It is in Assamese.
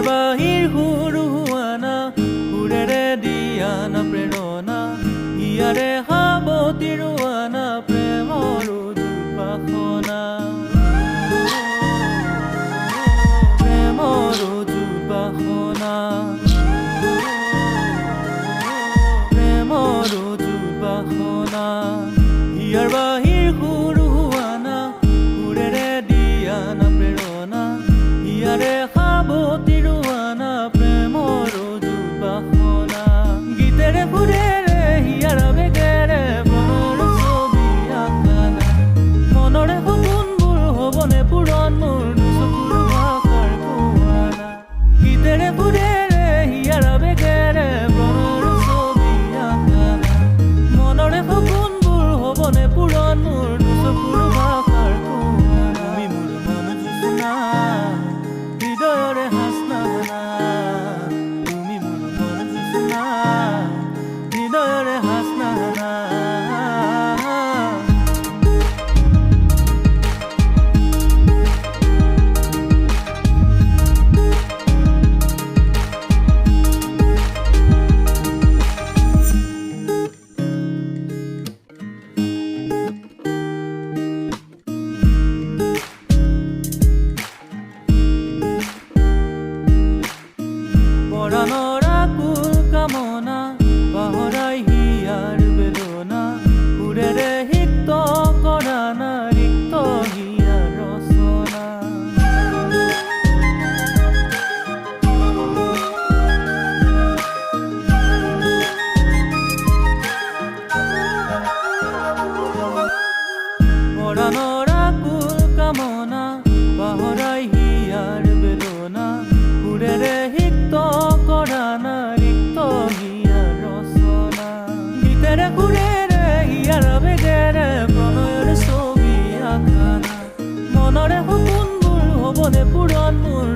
বাহিৰ সুৰু হোৱানা সুৰেৰে দিয়ানা প্ৰেৰণা ইয়াৰে সাৱতি ৰোৱানা প্ৰেমৰ উদ্ভাসনা প্ৰেমৰ উদ্ভাসনা প্ৰেমৰ উদ্ভাসনা ইয়াৰ বাহিৰ সুৰু হোৱানা সুৰেৰে দিয়ানা প্ৰেৰণা ইয়াৰে সাৱতি ৰোৱানা প্ৰেমৰ উদ্ভাসনা গীতেৰে সুৰেৰে হিয়াৰ বেগেৰে মনৰ ছবি আঁকানা মনৰে সপোনবোৰ হ'বনে পূৰণ মোৰ দুচকুৰ ভাষাৰ কোৱানা গীতেৰে সুৰেৰে হিয়াৰ বেগেৰে মনৰ ছবি আঁকানা মনৰে সপোনবোৰ হ'বনে পূৰণ মোৰ দুচকুৰ ভাষাৰ কোৱানা তুমি মোৰ মন জোচনা হৃদয়ৰে হাসনাহানা তুমি মোৰ মন জোচনা হৃদয়ৰে হাসনাহানা পৰাণৰ আকুল কামনা পাহৰাই হিয়াৰ বেদনা সুৰেৰে সিক্ত কৰা না ৰিক্ত হিয়াৰ ৰচনা পৰাণৰ আকুল কামনা পাহৰাই হিয়াৰ বেদনা সুৰেৰে সিক্ত কৰা না ৰিক্ত হিয়াৰ ৰচনা গীতেৰে সুৰেৰে হিয়াৰ বেগেৰে প্ৰণয়ৰ ছবি আঁকানা মনৰে সপোনবোৰ হ'বনে পূৰণ মোৰ